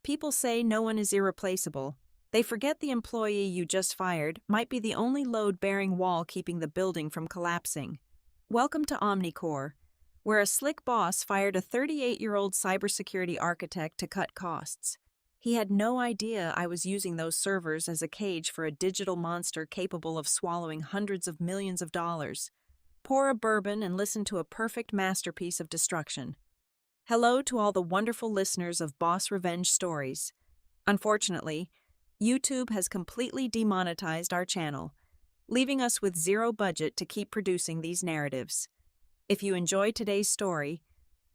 People say no one is irreplaceable. They forget the employee you just fired might be the only load-bearing wall keeping the building from collapsing. Welcome to Omnicore, where a slick boss fired a 38-year-old cybersecurity architect to cut costs. He had no idea I was using those servers as a cage for a digital monster capable of swallowing hundreds of millions of dollars. Pour a bourbon and listen to a perfect masterpiece of destruction. Hello to all the wonderful listeners of Boss Revenge Stories. Unfortunately, YouTube has completely demonetized our channel, leaving us with zero budget to keep producing these narratives. If you enjoy today's story,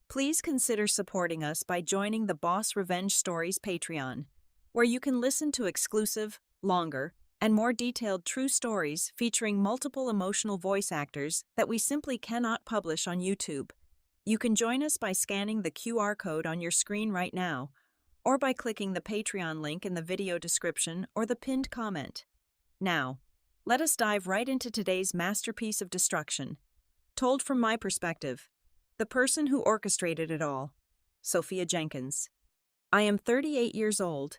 please consider supporting us by joining the Boss Revenge Stories Patreon, where you can listen to exclusive, longer, and more detailed true stories featuring multiple emotional voice actors that we simply cannot publish on YouTube. You can join us by scanning the QR code on your screen right now, or by clicking the Patreon link in the video description or the pinned comment. Now, let us dive right into today's masterpiece of destruction. Told from my perspective, the person who orchestrated it all, Sophia Jenkins. I am 38 years old,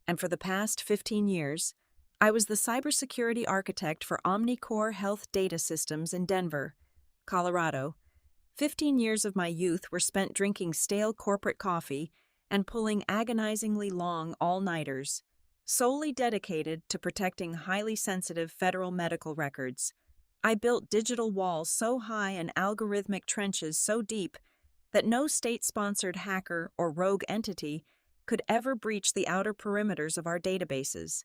and for the past 15 years, I was the cybersecurity architect for Omnicore Health Data Systems in Denver, Colorado. 15 years of my youth were spent drinking stale corporate coffee and pulling agonizingly long all-nighters, solely dedicated to protecting highly sensitive federal medical records. I built digital walls so high and algorithmic trenches so deep that no state-sponsored hacker or rogue entity could ever breach the outer perimeters of our databases.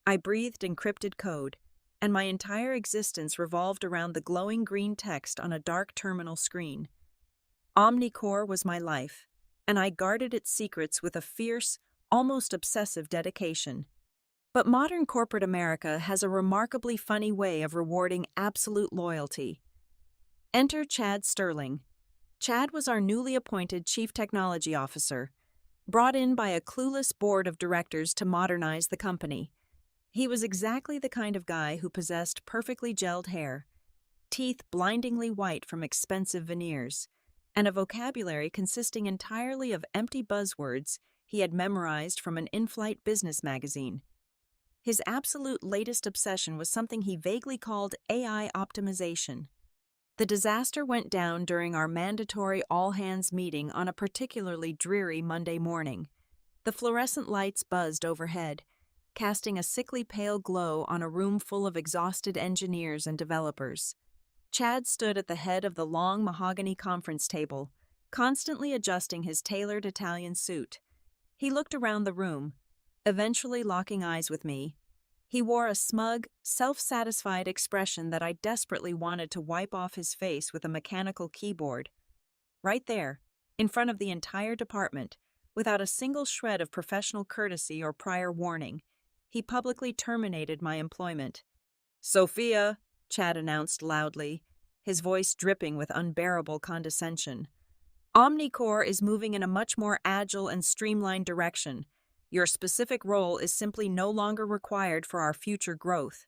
I breathed encrypted code, and my entire existence revolved around the glowing green text on a dark terminal screen. Omnicore was my life, and I guarded its secrets with a fierce, almost obsessive dedication. But modern corporate America has a remarkably funny way of rewarding absolute loyalty. Enter Chad Sterling. Chad was our newly appointed Chief Technology Officer, brought in by a clueless board of directors to modernize the company. He was exactly the kind of guy who possessed perfectly gelled hair, teeth blindingly white from expensive veneers, and a vocabulary consisting entirely of empty buzzwords he had memorized from an in-flight business magazine. His absolute latest obsession was something he vaguely called AI optimization. The disaster went down during our mandatory all-hands meeting on a particularly dreary Monday morning. The fluorescent lights buzzed overhead, casting a sickly pale glow on a room full of exhausted engineers and developers. Chad stood at the head of the long mahogany conference table, constantly adjusting his tailored Italian suit. He looked around the room, eventually locking eyes with me. He wore a smug, self-satisfied expression that I desperately wanted to wipe off his face with a mechanical keyboard. Right there, in front of the entire department, without a single shred of professional courtesy or prior warning, he publicly terminated my employment. "Sophia," Chad announced loudly, his voice dripping with unbearable condescension. "Omnicore is moving in a much more agile and streamlined direction. Your specific role is simply no longer required for our future growth."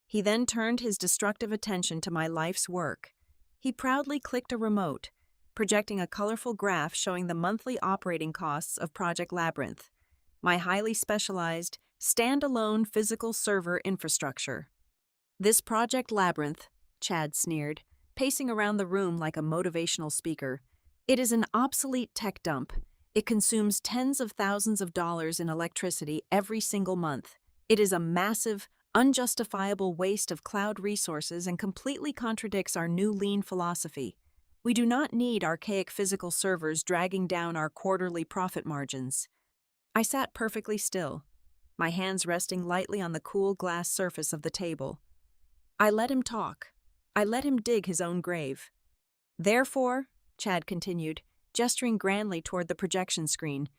He then turned his destructive attention to my life's work. He proudly clicked a remote, projecting a colorful graph showing the monthly operating costs of Project Labyrinth, my highly specialized, standalone physical server infrastructure. "This Project Labyrinth," Chad sneered, pacing around the room like a motivational speaker, "it is an obsolete tech dump. It consumes tens of thousands of dollars in electricity every single month. It is a massive, unjustifiable waste of cloud resources and completely contradicts our new lean philosophy. We do not need archaic physical servers dragging down our quarterly profit margins." I sat perfectly still, my hands resting lightly on the cool glass surface of the table. I let him talk. I let him dig his own grave. "Therefore," Chad continued, gesturing grandly toward the projection screen,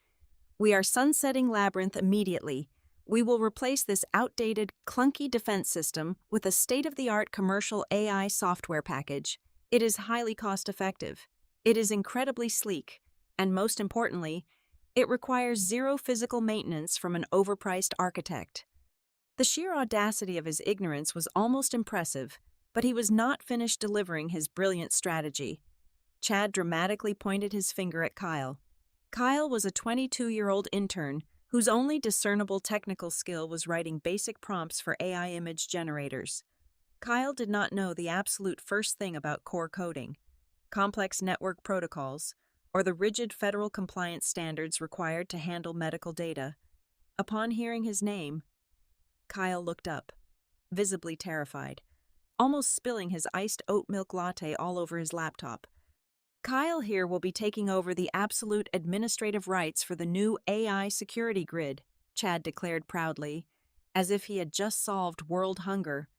"we are sunsetting Labyrinth immediately. We will replace this outdated, clunky defense system with a state-of-the-art commercial AI software package. It is highly cost-effective. It is incredibly sleek. And most importantly, it requires zero physical maintenance from an overpriced architect." The sheer audacity of his ignorance was almost impressive, but he was not finished delivering his brilliant strategy. Chad dramatically pointed his finger at Kyle. Kyle was a 22-year-old intern whose only discernible technical skill was writing basic prompts for AI image generators. Kyle did not know the absolute first thing about core coding, complex network protocols, or the rigid federal compliance standards required to handle medical data. Upon hearing his name, Kyle looked up, visibly terrified, almost spilling his iced oat milk latte all over his laptop. Kyle here will be taking over the absolute administrative rights for the new AI security grid, Chad declared proudly, as if he had just solved world hunger.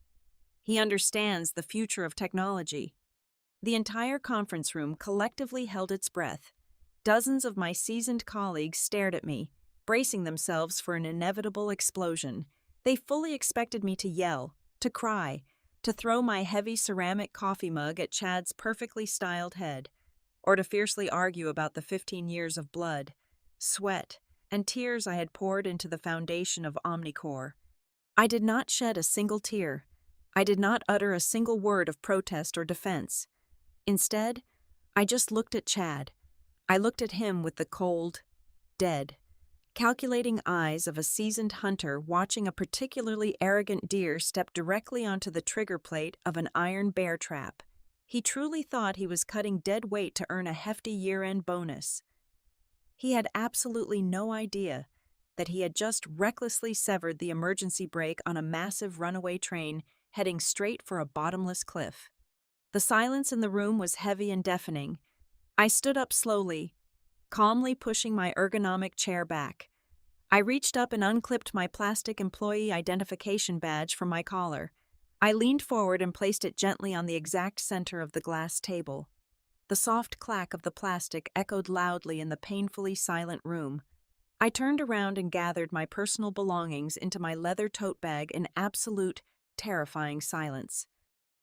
He understands the future of technology. The entire conference room collectively held its breath. Dozens of my seasoned colleagues stared at me, bracing themselves for an inevitable explosion. They fully expected me to yell, to cry, to throw my heavy ceramic coffee mug at Chad's perfectly styled head, or to fiercely argue about the 15 years of blood, sweat, and tears I had poured into the foundation of Omnicore. I did not shed a single tear. I did not utter a single word of protest or defense. Instead, I just looked at Chad. I looked at him with the cold, dead, calculating eyes of a seasoned hunter watching a particularly arrogant deer step directly onto the trigger plate of an iron bear trap. He truly thought he was cutting dead weight to earn a hefty year-end bonus. He had absolutely no idea that he had just recklessly severed the emergency brake on a massive runaway train heading straight for a bottomless cliff. The silence in the room was heavy and deafening. I stood up slowly, calmly pushing my ergonomic chair back. I reached up and unclipped my plastic employee identification badge from my collar. I leaned forward and placed it gently on the exact center of the glass table. The soft clack of the plastic echoed loudly in the painfully silent room. I turned around and gathered my personal belongings into my leather tote bag in absolute, terrifying silence.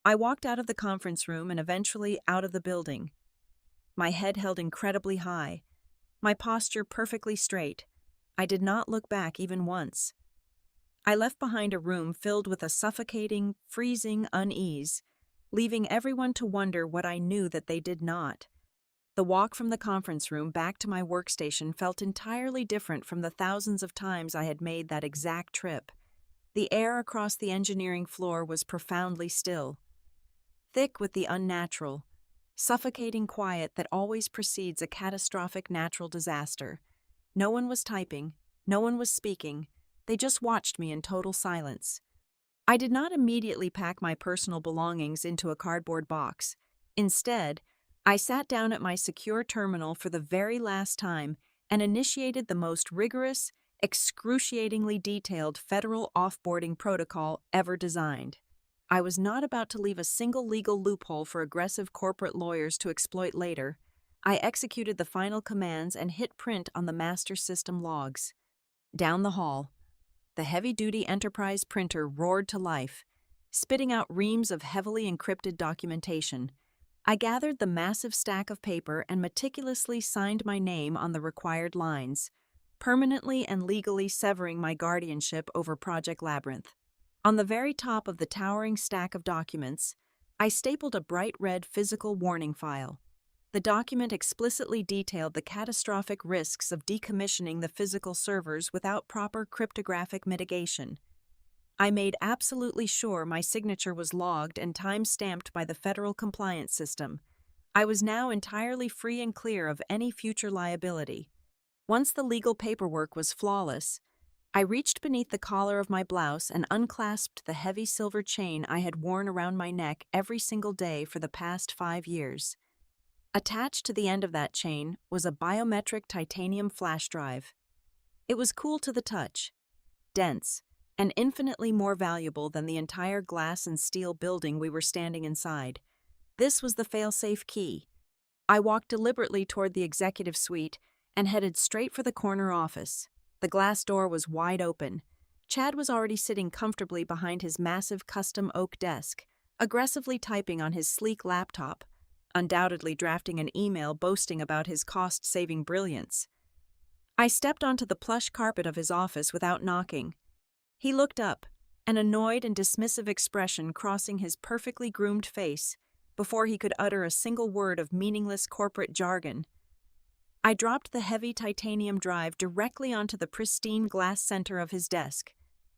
I walked out of the conference room and eventually out of the building. My head held incredibly high, my posture perfectly straight. I did not look back even once. I left behind a room filled with a suffocating, freezing unease, leaving everyone to wonder what I knew that they did not. The walk from the conference room back to my workstation felt entirely different from the thousands of times I had made that exact trip. The air across the engineering floor was profoundly still, thick with the unnatural, suffocating quiet that always precedes a catastrophic natural disaster. No one was typing, no one was speaking. They just watched me in total silence. I did not immediately pack my personal belongings into a cardboard box. Instead, I sat down at my secure terminal for the very last time and initiated the most rigorous, excruciatingly detailed federal offboarding protocol ever designed. I was not about to leave a single legal loophole for aggressive corporate lawyers to exploit later. I executed the final commands and hit print on the master system logs. Down the hall, the heavy-duty Enterprise printer roared to life, spitting out reams of heavily encrypted documentation. I gathered the massive stack of paper and meticulously signed my name on the required lines, permanently and legally severing my guardianship over Project Labyrinth. On the very top of the towering stack of documents, I stapled a bright red physical warning file. The document explicitly detailed the catastrophic risks of decommissioning the physical servers without proper cryptographic mitigation. I made absolutely sure my signature was logged and time-stamped by the federal compliance system. I was now entirely free and clear of any future liability. Once the legal paperwork was flawless, I reached beneath the collar of my blouse and unclasped the heavy silver chain I had worn around my neck every single day for the past 5 years. Attached to the end of that chain was a biometric titanium flash drive. It was cool to the touch, dense, and infinitely more valuable than the entire glass and steel building we were standing inside. This was the fail-safe key. I walked deliberately toward the executive suite and headed straight for the corner office. The glass door was wide open. Chad was already sitting comfortably behind his massive custom oak desk, aggressively typing on his sleek laptop, undoubtedly drafting an email boasting about his cost-saving brilliance. I stepped onto the plush carpet of his office without knocking. He looked up, an annoyed and dismissive expression crossing his perfectly groomed face before he could utter a single word of meaningless corporate jargon. I dropped the heavy titanium drive directly onto the pristine glass center of his desk.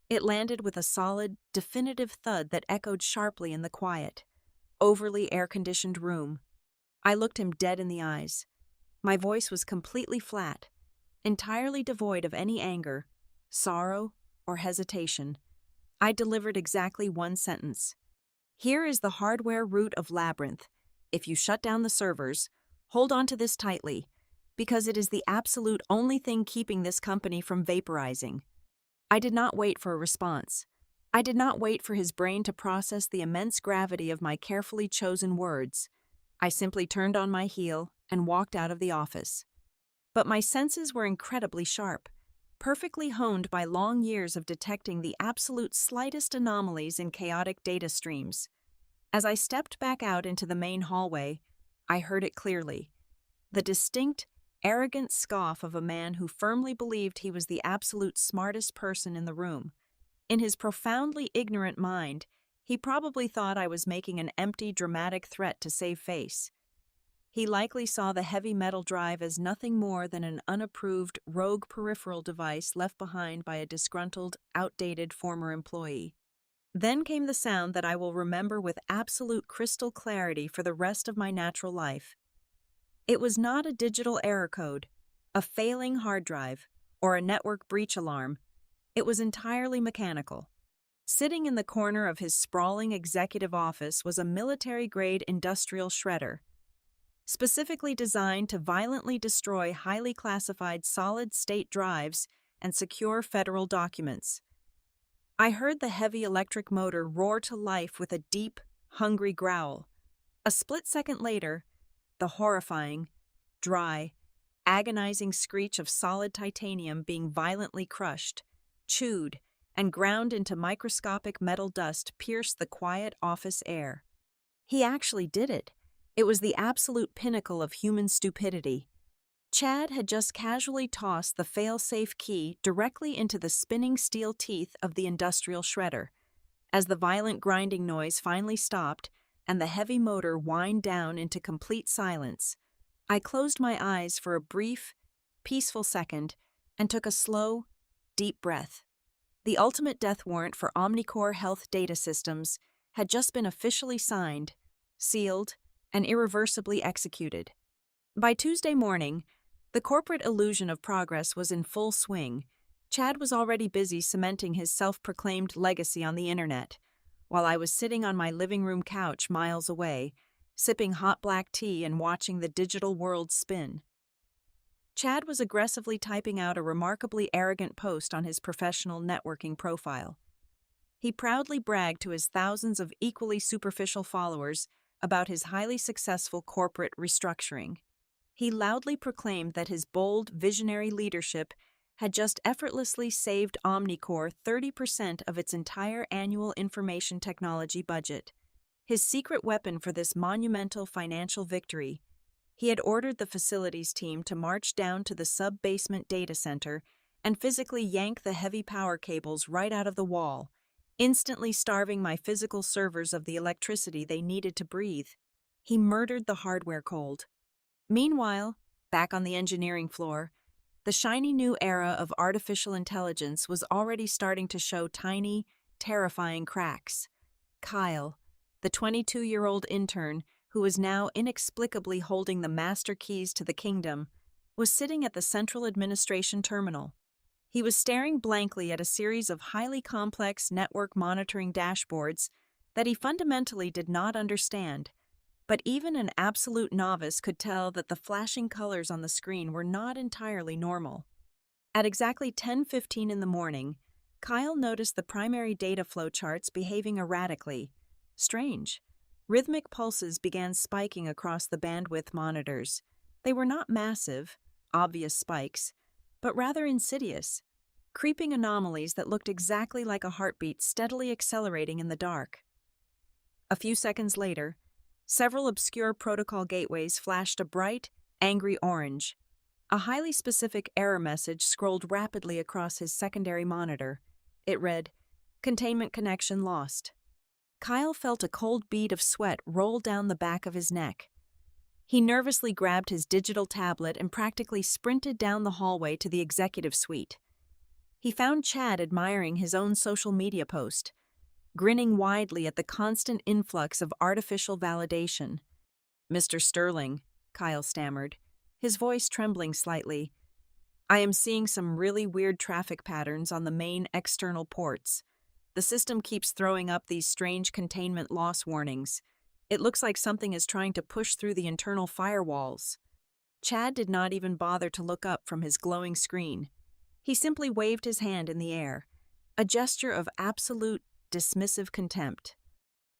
It landed with a solid, definitive thud that echoed sharply in the quiet, overly air-conditioned room. I looked him dead in the eyes. My voice was completely flat, entirely devoid of any anger, sorrow, or hesitation. I delivered exactly one sentence. Here is the hardware root of Labyrinth. If you shut down the servers, hold on to this tightly, because it is the absolute only thing keeping this company from vaporizing. I did not wait for a response. I did not wait for his brain to process the immense gravity of my carefully chosen words. I simply turned on my heel and walked out of the office. But my senses were incredibly sharp, perfectly honed by long years of detecting the absolute slightest anomalies in chaotic data streams. As I stepped back out into the main hallway, I heard it clearly. The distinct, arrogant scoff of a man who firmly believed he was the absolute smartest person in the room. In his profoundly ignorant mind, he probably thought I was making an empty, dramatic threat to save face. He likely saw the heavy metal drive as nothing more than an unapproved, rogue peripheral device left behind by a disgruntled, outdated former employee. Then came the sound that I will remember with absolute crystal clarity for the rest of my natural life. It was not a digital error code, a failing hard drive, or a network breach alarm. It was entirely mechanical. Sitting in the corner of his sprawling executive office was a military-grade industrial shredder, specifically designed to violently destroy highly classified solid-state drives and secure federal documents. I heard the heavy electric motor roar to life with a deep, hungry growl. A split second later, the horrifying, dry, agonizing screech of solid titanium being violently crushed, chewed, and ground into microscopic metal dust pierced the quiet office air. He actually did it. It was the absolute pinnacle of human stupidity. Chad had just casually tossed the fail-safe key directly into the spinning steel teeth of the industrial shredder. As the violent grinding noise finally stopped and the heavy motor whined down into complete silence, I closed my eyes for a brief, peaceful second and took a slow, deep breath. The ultimate death warrant for Omnicore Health Data Systems had just been officially signed, sealed, and irreversibly executed. By Tuesday morning, the corporate illusion of progress was in full swing. Chad was already busy cementing his self-proclaimed legacy on the internet, while I was sitting on my living room couch miles away, sipping hot black tea and watching the digital world spin. Chad was aggressively typing out a remarkably arrogant post on his professional networking profile. He proudly bragged to his thousands of equally superficial followers about his highly successful corporate restructuring. He loudly proclaimed that his bold, visionary leadership had just effortlessly saved Omnicore 30% of its entire annual information technology budget. His secret weapon for this monumental financial victory: he had ordered the facilities team to march down to the sub-basement data center and physically yank the heavy power cables right out of the wall, instantly starving my physical servers of the electricity they needed to breathe. He murdered the hardware cold. Meanwhile, back on the engineering floor, the shiny new era of artificial intelligence was already starting to show tiny, terrifying cracks. Kyle, the 22-year-old intern who was now inexplicably holding the master keys to the kingdom, was sitting at the central administration terminal. He was staring blankly at a series of highly complex network monitoring dashboards that he fundamentally did not understand, but even an absolute novice could tell that the flashing colors on the screen were not entirely normal. At exactly 10:15 in the morning, Kyle noticed the primary data flow charts behaving erratically. Strange. Rhythmic pulses began spiking across the bandwidth monitors. They were not massive, obvious spikes, but rather insidious, creeping anomalies that looked exactly like a heartbeat steadily accelerating in the dark. A few seconds later, several obscure protocol gateways flashed a bright, angry orange. A highly specific error message scrolled rapidly across his secondary monitor. It read, "Containment connection lost." Kyle felt a cold bead of sweat roll down the back of his neck. He nervously grabbed his digital tablet and practically sprinted down the hallway to the executive suite. He found Chad admiring his own social media post, grinning widely at the constant influx of artificial validation. "Mr. Sterling," Kyle stammered, his voice trembling slightly, "I am seeing some really weird traffic patterns on the main external ports. The system keeps throwing up these strange containment loss warnings. It looks like something is trying to push through the internal firewalls." Chad did not even bother to look up from his glowing screen. He simply waved his hand in the air, a gesture of absolute, dismissive contempt.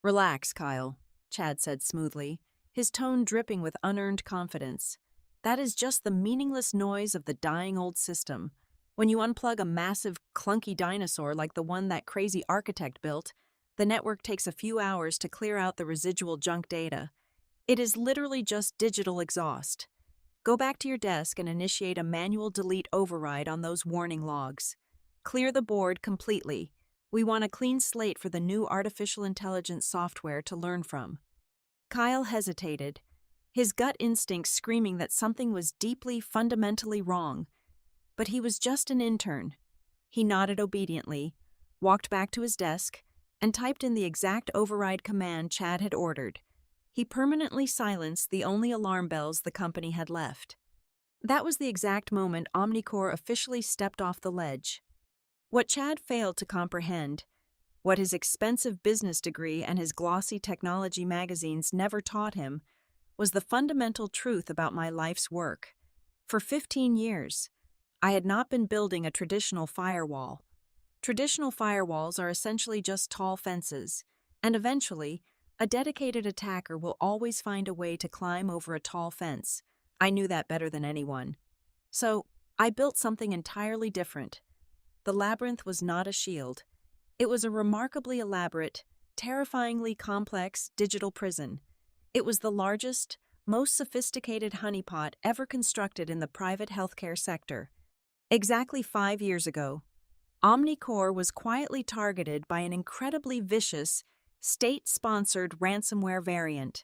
"Relax, Kyle," Chad said smoothly, his tone dripping with unearned confidence. "That is just the meaningless noise of the dying old system. When you unplug a massive, clunky dinosaur like the one that crazy architect built, the network takes a few hours to clear out the residual junk data. It is literally just digital exhaust. Go back to your desk and initiate a manual delete override on those warning logs. Clear the board completely. We want a clean slate for the new artificial intelligence software to learn from." Kyle hesitated, his gut instinct screaming that something was deeply, fundamentally wrong. But he was just an intern. He nodded obediently, walked back to his desk, and typed in the exact override command Chad had ordered. He permanently silenced the only alarm bells the company had left. That was the exact moment Omnicore officially stepped off the ledge. What Chad failed to comprehend, what his expensive business degree and his glossy technology magazines never taught him, was the fundamental truth about my life's work. For 15 years, I had not been building a traditional firewall. Traditional firewalls are essentially just tall fences, and eventually, a dedicated attacker will always find a way to climb over a tall fence. I knew that better than anyone. So, I built something entirely different. The labyrinth was not a shield. It was a remarkably elaborate, terrifyingly complex digital prison. It was the largest, most sophisticated honeypot ever constructed in the private healthcare sector. Exactly 5 years ago, Omnicore was quietly targeted by an incredibly vicious, state-sponsored ransomware variant.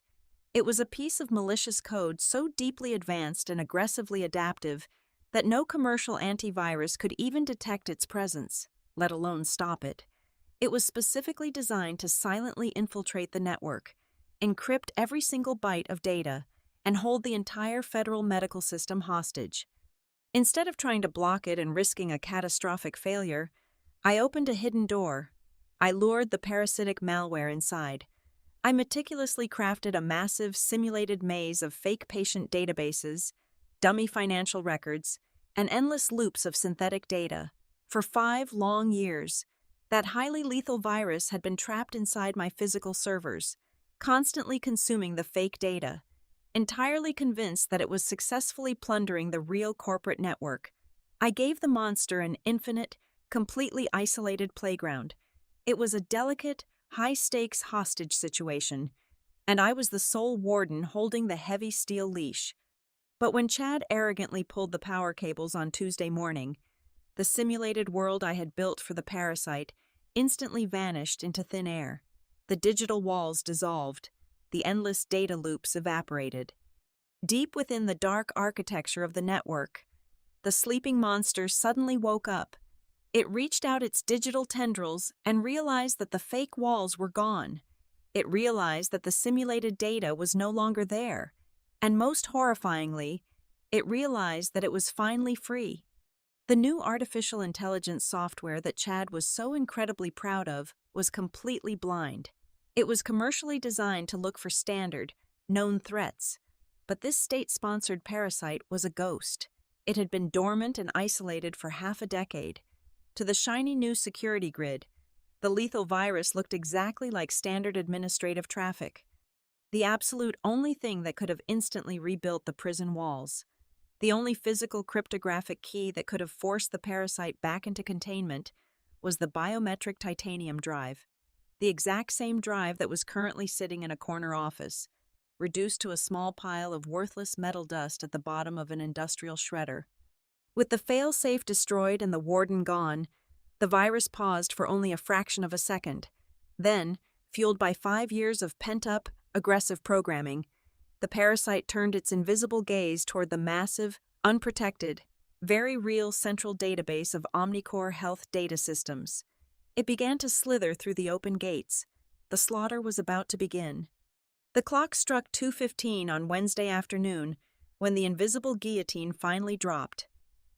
It was a piece of malicious code so deeply advanced and aggressively adaptive that no commercial antivirus could even detect its presence, let alone stop it. It was specifically designed to silently infiltrate the network, encrypt every single byte of data, and hold the entire federal medical system hostage. Instead of trying to block it and risking a catastrophic failure, I opened a hidden door. I lured the parasitic malware inside. I meticulously crafted a massive, simulated maze of fake patient databases, dummy financial records, and endless loops of synthetic data. For 5 long years, that highly lethal virus had been trapped inside my physical servers, constantly consuming the fake data, entirely convinced that it was successfully plundering the real corporate network. I gave the monster an infinite, completely isolated playground. It was a delicate, high-stakes hostage situation, and I was the sole warden holding the heavy steel leash. But when Chad arrogantly pulled the power cables on Tuesday morning, the simulated world I had built for the parasite instantly vanished into thin air. The digital walls dissolved, the endless data loops evaporated. Deep within the dark architecture of the network, the sleeping monster suddenly woke up. It reached out its digital tendrils and realized that the fake walls were gone. It realized that the simulated data was no longer there. And most horrifyingly, it realized that it was finally free. The new artificial intelligence software that Chad was so incredibly proud of was completely blind. It was commercially designed to look for standard, known threats. But this state-sponsored parasite was a ghost. It had been dormant and isolated for half a decade. To the shiny new security grid, the lethal virus looked exactly like standard administrative traffic. The absolute only thing that could have instantly rebuilt the prison walls. The only physical cryptographic key that could have forced the parasite back into containment was the biometric titanium drive, the exact same drive that was currently sitting in a corner office, reduced to a small pile of worthless metal dust at the bottom of an industrial shredder. With the fail-safe destroyed and the warden gone, the virus paused for only a fraction of a second. Then, fueled by 5 years of pent-up, aggressive programming, The parasite turned its invisible gaze toward the massive, unprotected, very real central database of Omnicore health data systems. It began to slither through the open gates. The slaughter was about to begin. The clock struck 2:15 on Wednesday afternoon when the invisible guillotine finally dropped.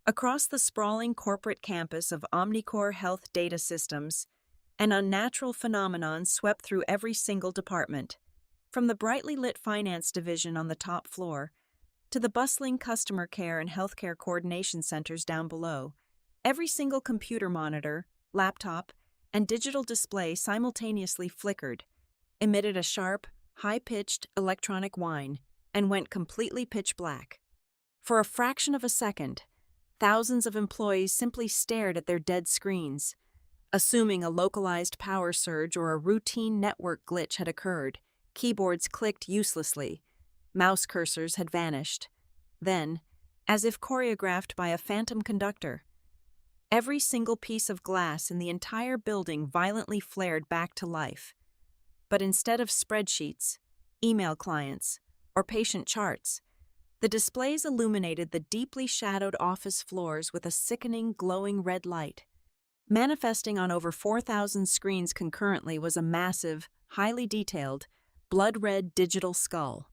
Across the sprawling corporate campus of Omnicore Health Data Systems, an unnatural phenomenon swept through every single department. From the brightly lit finance division on the top floor to the bustling customer care and healthcare coordination centers down below, every single computer monitor, laptop, and digital display simultaneously flickered, emitted a sharp, high-pitched electronic whine, and went completely pitch black. For a fraction of a second, thousands of employees simply stared at their dead screens, assuming a localized power surge or a routine network glitch had occurred. Keyboards clicked uselessly. Mouse cursors had vanished. Then, as if choreographed by a phantom conductor, every single piece of glass in the entire building violently flared back to life. But instead of spreadsheets, email clients, or patient charts, the displays illuminated the deeply shadowed office floors with a sickening, glowing red light. Manifesting on over 4,000 screens concurrently was a massive, highly detailed, blood-red digital skull.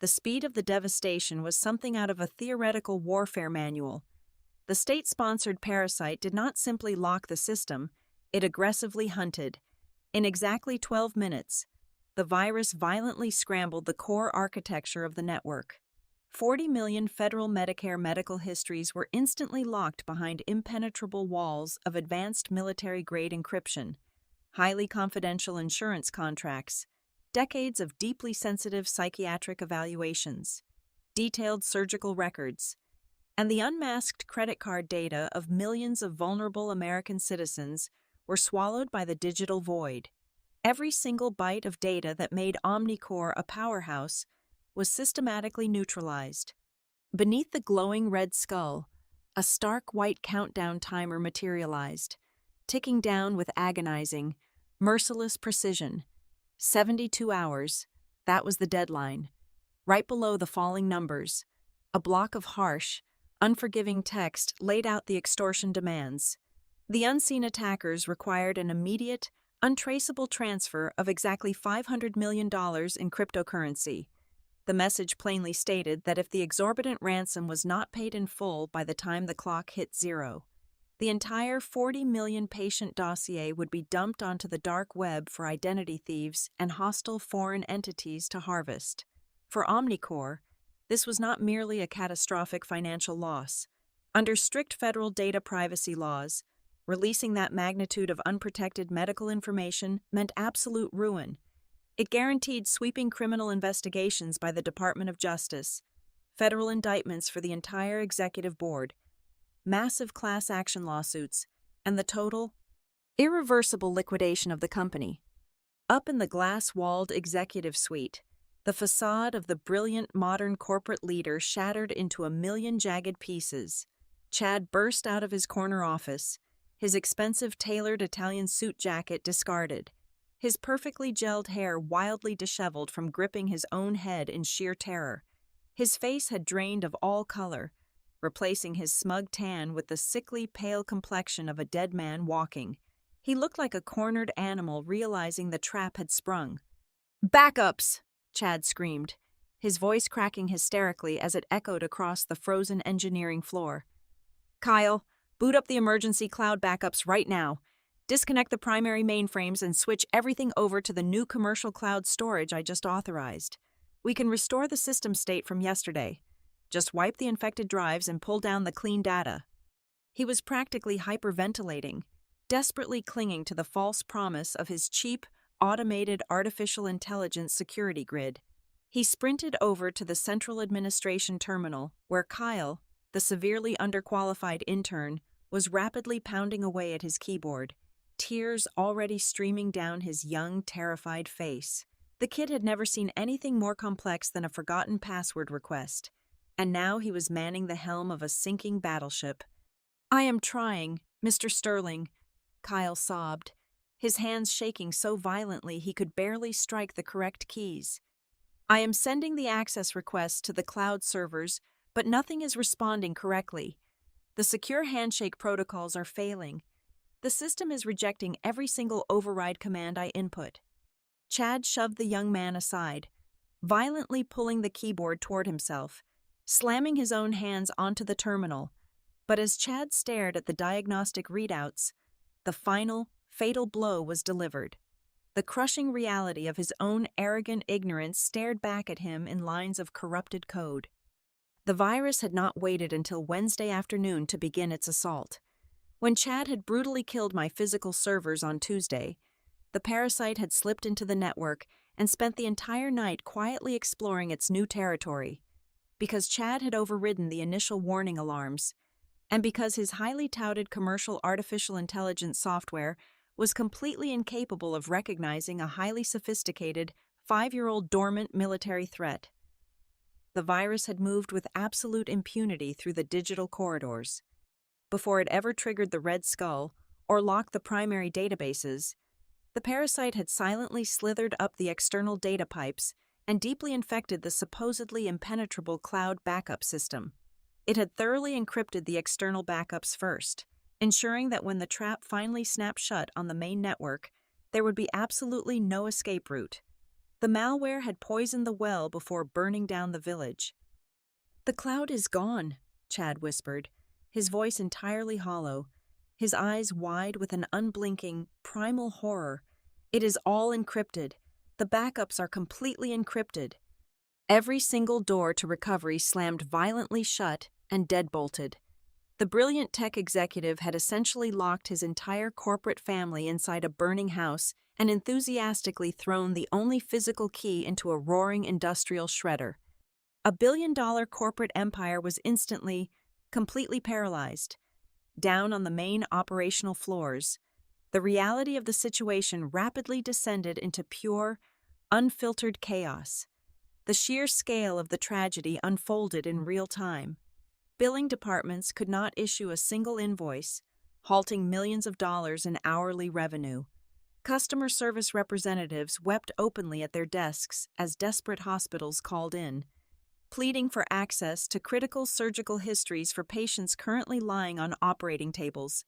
The speed of the devastation was something out of a theoretical warfare manual. The state-sponsored parasite did not simply lock the system, it aggressively hunted. In exactly 12 minutes, the virus violently scrambled the core architecture of the network. 40 million federal Medicare medical histories were instantly locked behind impenetrable walls of advanced military-grade encryption, highly confidential insurance contracts, decades of deeply sensitive psychiatric evaluations, detailed surgical records, and the unmasked credit card data of millions of vulnerable American citizens were swallowed by the digital void. Every single byte of data that made Omnicore a powerhouse was systematically neutralized. Beneath the glowing red skull, a stark white countdown timer materialized, ticking down with agonizing, merciless precision. 72 hours, that was the deadline. Right below the falling numbers, a block of harsh, unforgiving text laid out the extortion demands. The unseen attackers required an immediate, untraceable transfer of exactly $500 million in cryptocurrency. The message plainly stated that if the exorbitant ransom was not paid in full by the time the clock hit zero, the entire 40 million patient dossier would be dumped onto the dark web for identity thieves and hostile foreign entities to harvest. For Omnicore, this was not merely a catastrophic financial loss. Under strict federal data privacy laws, releasing that magnitude of unprotected medical information meant absolute ruin. It guaranteed sweeping criminal investigations by the Department of Justice, federal indictments for the entire executive board, massive class action lawsuits, and the total, irreversible liquidation of the company. Up in the glass-walled executive suite, the facade of the brilliant modern corporate leader shattered into a million jagged pieces. Chad burst out of his corner office, his expensive tailored Italian suit jacket discarded, his perfectly gelled hair wildly disheveled from gripping his own head in sheer terror. His face had drained of all color, replacing his smug tan with the sickly, pale complexion of a dead man walking. He looked like a cornered animal realizing the trap had sprung. "Backups!" Chad screamed, his voice cracking hysterically as it echoed across the frozen engineering floor. "Kyle, boot up the emergency cloud backups right now. Disconnect the primary mainframes and switch everything over to the new commercial cloud storage I just authorized. We can restore the system state from yesterday. Just wipe the infected drives and pull down the clean data." He was practically hyperventilating, desperately clinging to the false promise of his cheap, automated artificial intelligence security grid. He sprinted over to the central administration terminal, where Kyle, the severely underqualified intern, was rapidly pounding away at his keyboard, tears already streaming down his young, terrified face. The kid had never seen anything more complex than a forgotten password request, and now he was manning the helm of a sinking battleship. "I am trying, Mr. Sterling," Kyle sobbed, his hands shaking so violently he could barely strike the correct keys. I am sending the access request to the cloud servers, but nothing is responding correctly. The secure handshake protocols are failing. The system is rejecting every single override command I input. Chad shoved the young man aside, violently pulling the keyboard toward himself, slamming his own hands onto the terminal. But as Chad stared at the diagnostic readouts, the final, fatal blow was delivered. The crushing reality of his own arrogant ignorance stared back at him in lines of corrupted code. The virus had not waited until Wednesday afternoon to begin its assault. When Chad had brutally killed my physical servers on Tuesday, the parasite had slipped into the network and spent the entire night quietly exploring its new territory. Because Chad had overridden the initial warning alarms, and because his highly touted commercial artificial intelligence software was completely incapable of recognizing a highly sophisticated, 5-year-old dormant military threat. The virus had moved with absolute impunity through the digital corridors. Before it ever triggered the Red Skull or locked the primary databases, the parasite had silently slithered up the external data pipes and deeply infected the supposedly impenetrable cloud backup system. It had thoroughly encrypted the external backups first, ensuring that when the trap finally snapped shut on the main network, there would be absolutely no escape route. The malware had poisoned the well before burning down the village. "The cloud is gone," Chad whispered, his voice entirely hollow, his eyes wide with an unblinking, primal horror. "It is all encrypted. The backups are completely encrypted." Every single door to recovery slammed violently shut and deadbolted. The brilliant tech executive had essentially locked his entire corporate family inside a burning house and enthusiastically thrown the only physical key into a roaring industrial shredder. A billion-dollar corporate empire was instantly, completely paralyzed. Down on the main operational floors, the reality of the situation rapidly descended into pure, unfiltered chaos. The sheer scale of the tragedy unfolded in real time. Billing departments could not issue a single invoice, halting millions of dollars in hourly revenue. Customer service representatives wept openly at their desks as desperate hospitals called in, pleading for access to critical surgical histories for patients currently lying on operating tables,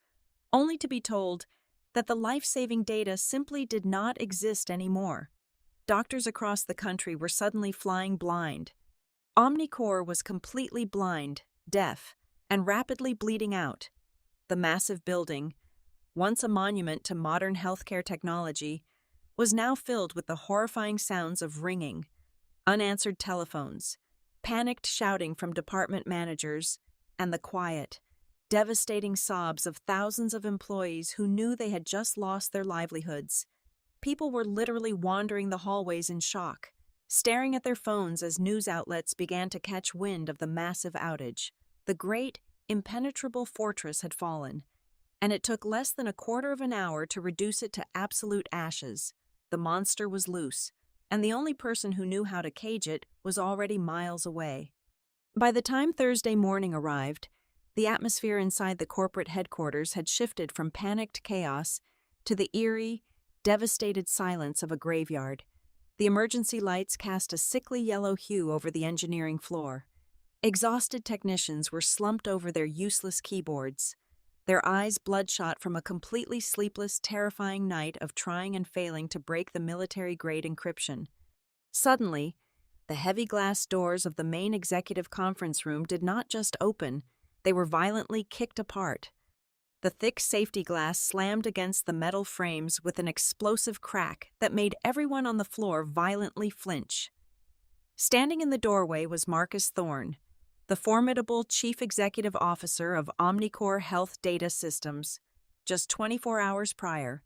only to be told that the life-saving data simply did not exist anymore. Doctors across the country were suddenly flying blind. Omnicore was completely blind, deaf, and rapidly bleeding out. The massive building, once a monument to modern healthcare technology, was now filled with the horrifying sounds of ringing, unanswered telephones, panicked shouting from department managers, and the quiet, devastating sobs of thousands of employees who knew they had just lost their livelihoods. People were literally wandering the hallways in shock, staring at their phones as news outlets began to catch wind of the massive outage. The great, impenetrable fortress had fallen, and it took less than a quarter of an hour to reduce it to absolute ashes. The monster was loose, and the only person who knew how to cage it was already miles away. By the time Thursday morning arrived, the atmosphere inside the corporate headquarters had shifted from panicked chaos to the eerie, devastated silence of a graveyard. The emergency lights cast a sickly yellow hue over the engineering floor. Exhausted technicians were slumped over their useless keyboards, their eyes bloodshot from a completely sleepless, terrifying night of trying and failing to break the military-grade encryption. Suddenly, the heavy glass doors of the main executive conference room did not just open, they were violently kicked apart. The thick safety glass slammed against the metal frames with an explosive crack that made everyone on the floor violently flinch. Standing in the doorway was Marcus Thorne, the formidable Chief Executive Officer of Omnicore Health Data Systems. Just 24 hours prior,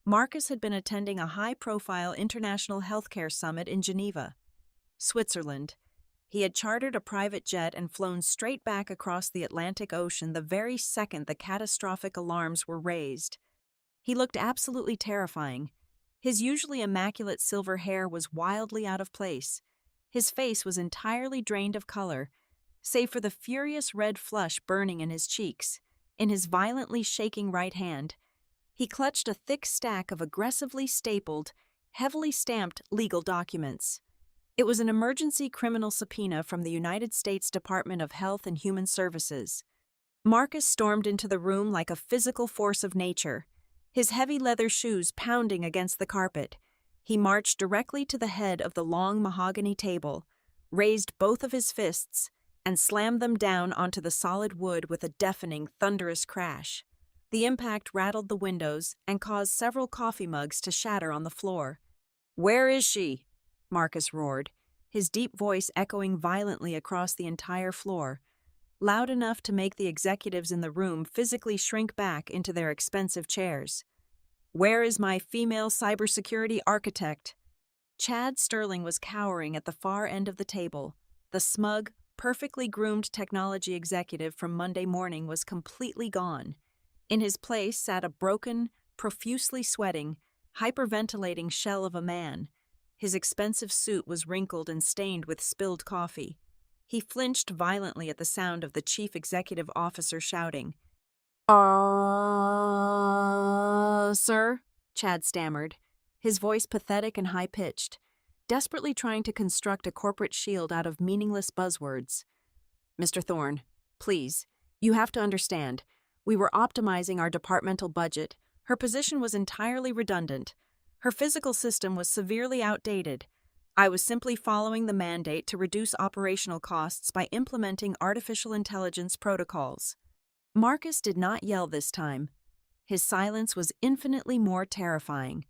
Marcus had been attending a high-profile international healthcare summit in Geneva, Switzerland. He had chartered a private jet and flown straight back across the Atlantic Ocean the very second the catastrophic alarms were raised. He looked absolutely terrifying. His usually immaculate silver hair was wildly out of place. His face was entirely drained of color, save for the furious red flush burning in his cheeks. In his violently shaking right hand, he clutched a thick stack of aggressively stapled, heavily stamped legal documents. It was an emergency criminal subpoena from the United States Department of Health and Human Services. Marcus stormed into the room like a physical force of nature, his heavy leather shoes pounding against the carpet. He marched directly to the head of the long mahogany table, raised both of his fists, and slammed them down onto the solid wood with a deafening, thunderous crash. The impact rattled the windows and caused several coffee mugs to shatter on the floor. "Where is she?" Marcus roared, his deep voice echoing violently across the entire floor, loud enough to make the executives in the room physically shrink back into their expensive chairs. "Where is my female cybersecurity architect?" Chad Sterling was cowering at the far end of the table. The smug, perfectly groomed technology executive from Monday morning was completely gone. In his place sat a broken, profusely sweating, hyperventilating shell of a man. His expensive suit was wrinkled and stained with spilled coffee. He flinched violently at the sound of the chief executive officer shouting, Sir?" Chad stammered, his voice pathetic and high-pitched, desperately trying to construct a corporate shield out of meaningless buzzwords. "Mr. Thorne, please, you have to understand. We were optimizing our departmental budget. Her position was entirely redundant. Her physical system was severely outdated. I was simply following the mandate to reduce operational costs by implementing artificial intelligence protocols." Marcus did not yell this time. His silence was infinitely more terrifying.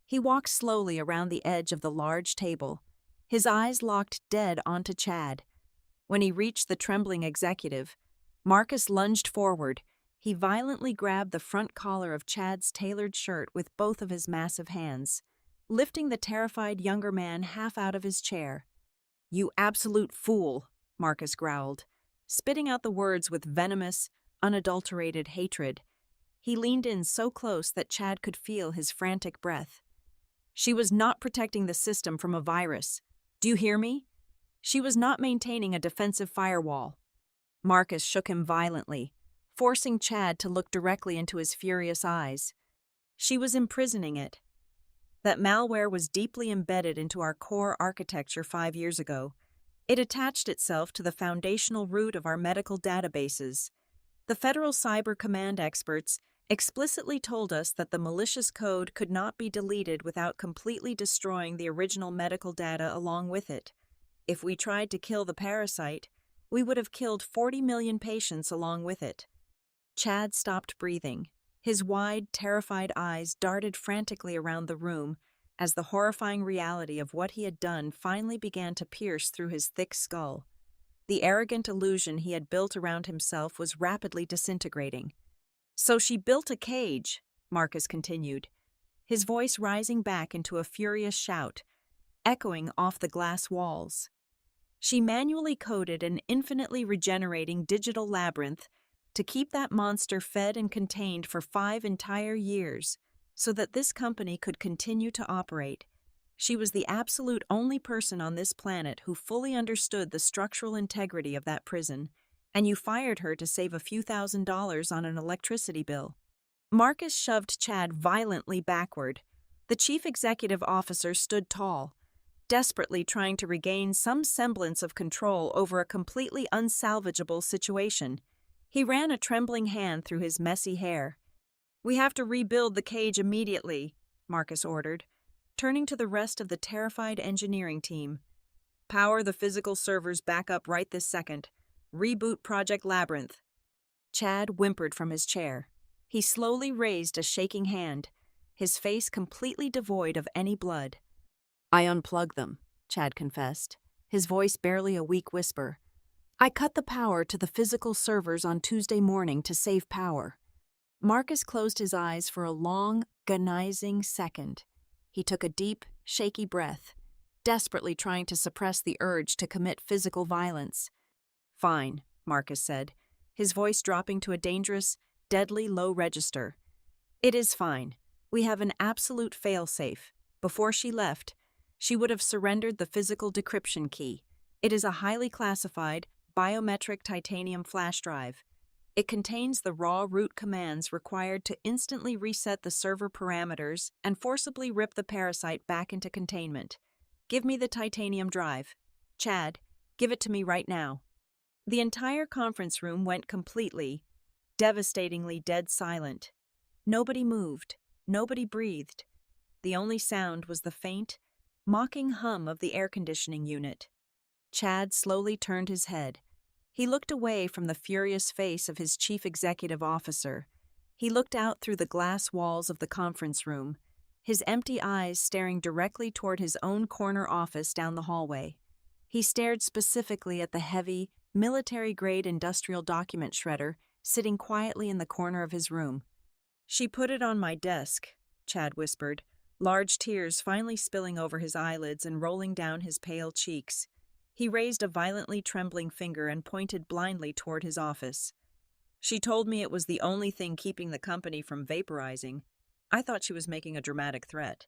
He walked slowly around the edge of the large table, his eyes locked dead onto Chad. When he reached the trembling executive, Marcus lunged forward. He violently grabbed the front collar of Chad's tailored shirt with both of his massive hands, lifting the terrified younger man half out of his chair. "You absolute fool," Marcus growled, spitting out the words with venomous, unadulterated hatred. He leaned in so close that Chad could feel his frantic breath. "She was not protecting the system from a virus. Do you hear me? She was not maintaining a defensive firewall." Marcus shook him violently, forcing Chad to look directly into his furious eyes. "She was imprisoning it. That malware was deeply embedded into our core architecture 5 years ago. It attached itself to the foundational root of our medical databases. The Federal Cyber Command experts explicitly told us that the malicious code could not be deleted without completely destroying the original medical data along with it. If we tried to kill the parasite, we would have killed 40 million patients along with it." Chad stopped breathing. His wide, terrified eyes darted frantically around the room as the horrifying reality of what he had done finally began to pierce through his thick skull. The arrogant illusion he had built around himself was rapidly disintegrating. "So she built a cage," Marcus continued, his voice rising back into a furious shout, echoing off the glass walls. "She manually coded an infinitely regenerating digital labyrinth to keep that monster fed and contained for 5 entire years so that this company could continue to operate. She was the absolute only person on this planet who fully understood the structural integrity of that prison, and you fired her to save a few $1,000s on an electricity bill." Marcus shoved Chad violently backward. The chief executive officer stood tall, desperately trying to regain some semblance of control over a completely unsalvageable situation. He ran a trembling hand through his messy hair. "We have to rebuild the cage immediately," Marcus ordered, turning to the rest of the terrified engineering team. "Power the physical servers back up right this second. Reboot Project Labyrinth." Chad whimpered from his chair. He slowly raised a shaking hand, his face completely devoid of any blood. "I unplugged them," Chad confessed, his voice barely a weak whisper. "I cut the power to the physical servers on Tuesday morning to save power." Marcus closed his eyes for a long, agonizing second. He took a deep, shaky breath, desperately trying to suppress the urge to commit physical violence. "Fine," Marcus said, his voice dropping to a dangerous, deadly low register. "It is fine. We have an absolute fail-safe. Before she left, she would have surrendered the physical decryption key. It is a highly classified, biometric titanium flash drive. It contains the raw root commands required to instantly reset the server parameters and forcibly rip the parasite back into containment. Give me the titanium drive. Chad, give it to me right now." The entire conference room went completely, devastatingly dead silent. Nobody moved. Nobody breathed. The only sound was the faint, mocking hum of the air conditioning unit. Chad slowly turned his head. He looked away from the furious face of his chief executive officer. He looked out through the glass walls of the conference room, his empty eyes staring directly toward his own corner office down the hallway. He stared specifically at the heavy, military-grade industrial document shredder sitting quietly in the corner of his room. "She put it on my desk," Chad whispered, large tears finally spilling over his eyelids and rolling down his pale cheeks. He raised a violently trembling finger and pointed blindly toward his office. "She told me it was the only thing keeping the company from vaporizing. I thought she was making a dramatic threat."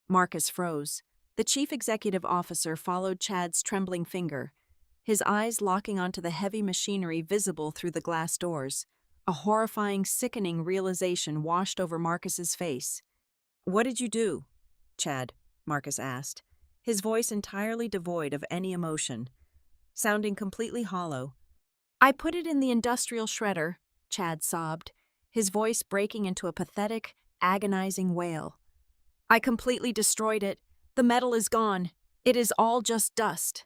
Marcus froze. The chief executive officer followed Chad's trembling finger, his eyes locking onto the heavy machinery visible through the glass doors. A horrifying, sickening realization washed over Marcus's face. "What did you do, Chad?" Marcus asked, his voice entirely devoid of any emotion, sounding completely hollow. "I put it in the industrial shredder," Chad sobbed, his voice breaking into a pathetic, agonizing wail. "I completely destroyed it. The metal is gone. It is all just dust."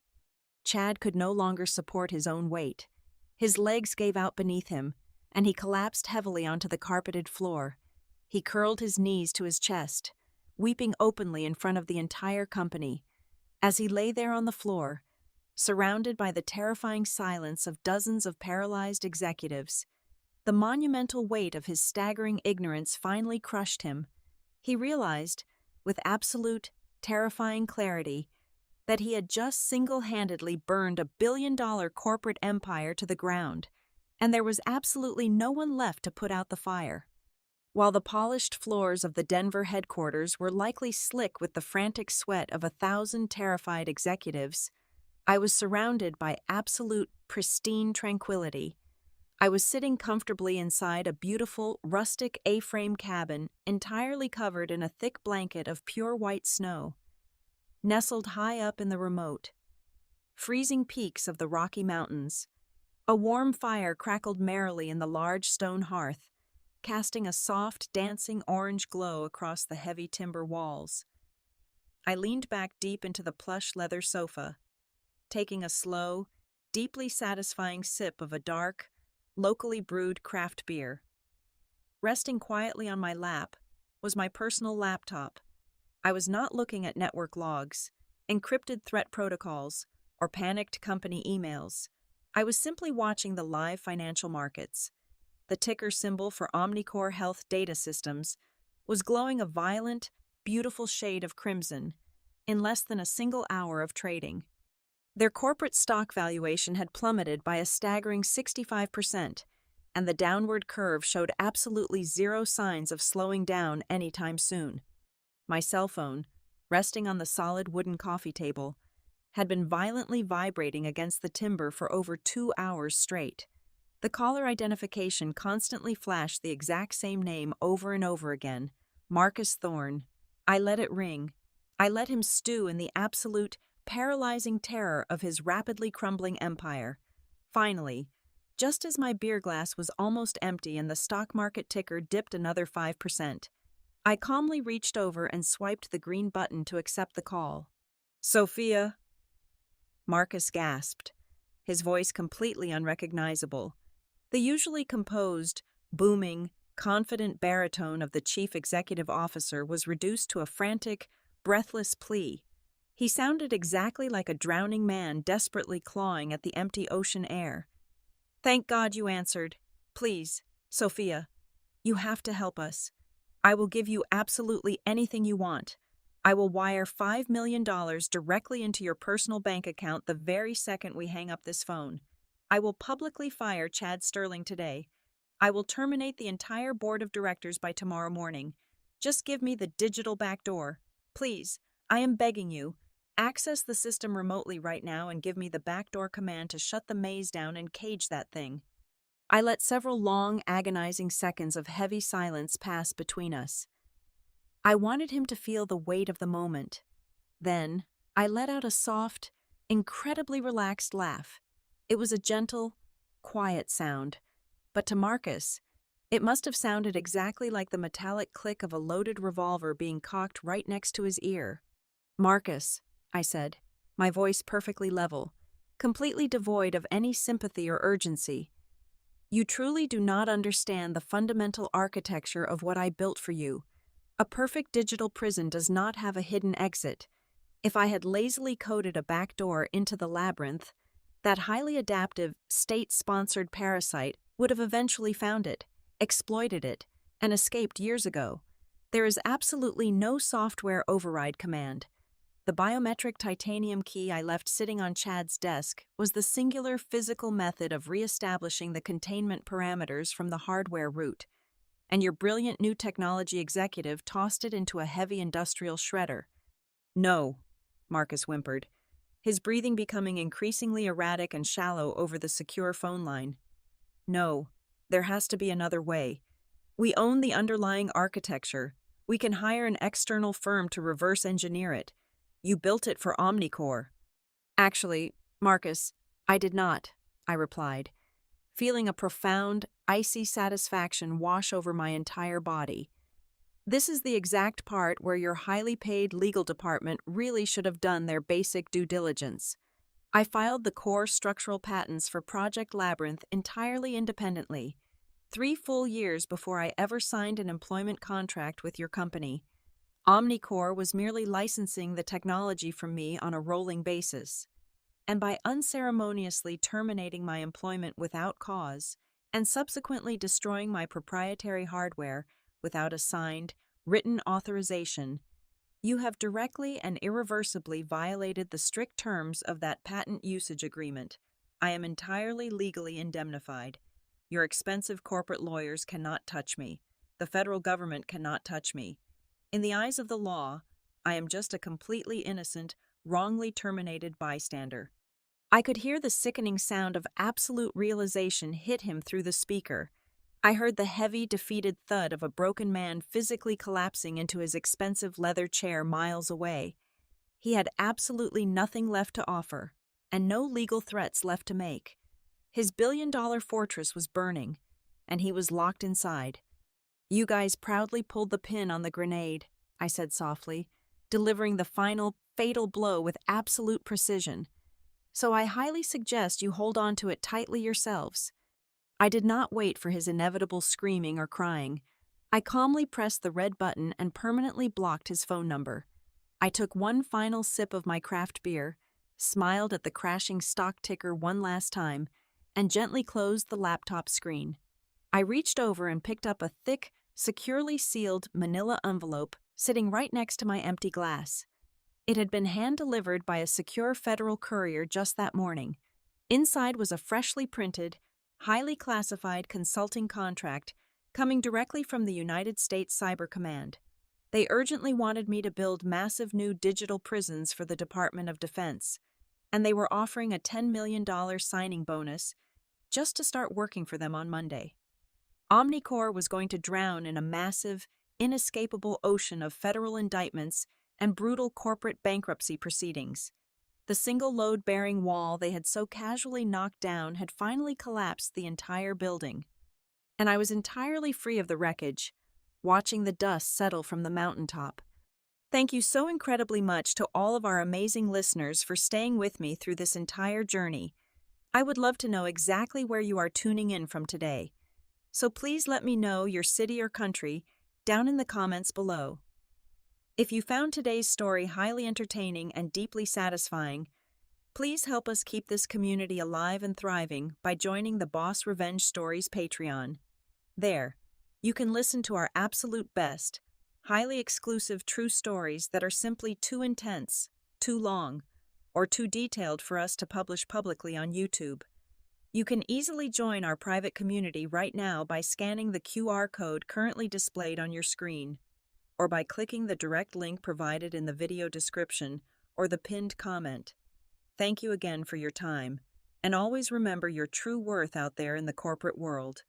Chad could no longer support his own weight. His legs gave out beneath him, and he collapsed heavily onto the carpeted floor. He curled his knees to his chest, weeping openly in front of the entire company. As he lay there on the floor, surrounded by the terrifying silence of dozens of paralyzed executives, the monumental weight of his staggering ignorance finally crushed him. He realized, with absolute, terrifying clarity, that he had just single-handedly burned a billion-dollar corporate empire to the ground, and there was absolutely no one left to put out the fire. While the polished floors of the Denver headquarters were likely slick with the frantic sweat of 1,000 terrified executives, I was surrounded by absolute, pristine tranquility. I was sitting comfortably inside a beautiful, rustic A-frame cabin entirely covered in a thick blanket of pure white snow. Nestled high up in the remote, freezing peaks of the Rocky Mountains, a warm fire crackled merrily in the large stone hearth, casting a soft, dancing orange glow across the heavy timber walls. I leaned back deep into the plush leather sofa, taking a slow, deeply satisfying sip of a dark, locally brewed craft beer. Resting quietly on my lap was my personal laptop. I was not looking at network logs, encrypted threat protocols, or panicked company emails. I was simply watching the live financial markets. The ticker symbol for Omnicore Health Data Systems was glowing a violent, beautiful shade of crimson in less than a single hour of trading. Their corporate stock valuation had plummeted by a staggering 65%, and the downward curve showed absolutely zero signs of slowing down anytime soon. My cell phone, resting on the solid wooden coffee table, had been violently vibrating against the timber for over 2 hours straight. The caller identification constantly flashed the exact same name over and over again, Marcus Thorne. I let it ring. I let him stew in the absolute, paralyzing terror of his rapidly crumbling empire. Finally, just as my beer glass was almost empty and the stock market ticker dipped another 5%, I calmly reached over and swiped the green button to accept the call. "Sophia?" Marcus gasped, his voice completely unrecognizable. The usually composed, booming, confident baritone of the chief executive officer was reduced to a frantic, breathless plea. He sounded exactly like a drowning man desperately clawing at the empty ocean air. "Thank God you answered. Please, Sophia, you have to help us. I will give you absolutely anything you want. I will wire $5 million directly into your personal bank account the very second we hang up this phone. I will publicly fire Chad Sterling today. I will terminate the entire board of directors by tomorrow morning. Just give me the digital backdoor. Please, I am begging you. Access the system remotely right now and give me the backdoor command to shut the maze down and cage that thing." I let several long, agonizing seconds of heavy silence pass between us. I wanted him to feel the weight of the moment. Then, I let out a soft, incredibly relaxed laugh. It was a gentle, quiet sound, but to Marcus, it must have sounded exactly like the metallic click of a loaded revolver being cocked right next to his ear. "Marcus," I said, my voice perfectly level, completely devoid of any sympathy or urgency, "you truly do not understand the fundamental architecture of what I built for you. A perfect digital prison does not have a hidden exit. If I had lazily coded a back door into the labyrinth, that highly adaptive, state-sponsored parasite would have eventually found it, exploited it, and escaped years ago. There is absolutely no software override command. The biometric titanium key I left sitting on Chad's desk was the singular physical method of re-establishing the containment parameters from the hardware root, and your brilliant new technology executive tossed it into a heavy industrial shredder." "No," Marcus whimpered, his breathing becoming increasingly erratic and shallow over the secure phone line. "No, there has to be another way. We own the underlying architecture. We can hire an external firm to reverse engineer it. You built it for Omnicore." "Actually, Marcus, I did not," I replied, feeling a profound, icy satisfaction wash over my entire body. "This is the exact part where your highly paid legal department really should have done their basic due diligence. I filed the core structural patents for Project Labyrinth entirely independently, 3 full years before I ever signed an employment contract with your company. Omnicore was merely licensing the technology from me on a rolling basis. And by unceremoniously terminating my employment without cause, and subsequently destroying my proprietary hardware without a signed, written authorization, you have directly and irreversibly violated the strict terms of that patent usage agreement. I am entirely legally indemnified. Your expensive corporate lawyers cannot touch me. The federal government cannot touch me. In the eyes of the law, I am just a completely innocent, wrongly terminated bystander." I could hear the sickening sound of absolute realization hit him through the speaker. I heard the heavy, defeated thud of a broken man physically collapsing into his expensive leather chair miles away. He had absolutely nothing left to offer, and no legal threats left to make. His billion-dollar fortress was burning, and he was locked inside. "You guys proudly pulled the pin on the grenade," I said softly, delivering the final, fatal blow with absolute precision. "So I highly suggest you hold on to it tightly yourselves." I did not wait for his inevitable screaming or crying. I calmly pressed the red button and permanently blocked his phone number. I took one final sip of my craft beer, smiled at the crashing stock ticker one last time, and gently closed the laptop screen. I reached over and picked up a thick, securely sealed manila envelope sitting right next to my empty glass. It had been hand-delivered by a secure federal courier just that morning. Inside was a freshly printed, highly classified consulting contract coming directly from the United States Cyber Command. They urgently wanted me to build massive new digital prisons for the Department of Defense, and they were offering a $10 million signing bonus just to start working for them on Monday. Omnicore was going to drown in a massive, inescapable ocean of federal indictments and brutal corporate bankruptcy proceedings. The single load-bearing wall they had so casually knocked down had finally collapsed the entire building, and I was entirely free of the wreckage, watching the dust settle from the mountaintop. Thank you so incredibly much to all of our amazing listeners for staying with me through this entire journey. I would love to know exactly where you are tuning in from today, so please let me know your city or country down in the comments below. If you found today's story highly entertaining and deeply satisfying, please help us keep this community alive and thriving by joining the Boss Revenge Stories Patreon. There, you can listen to our absolute best, highly exclusive true stories that are simply too intense, too long, or too detailed for us to publish publicly on YouTube. You can easily join our private community right now by scanning the QR code currently displayed on your screen, or by clicking the direct link provided in the video description or the pinned comment. Thank you again for your time, and always remember your true worth out there in the corporate world.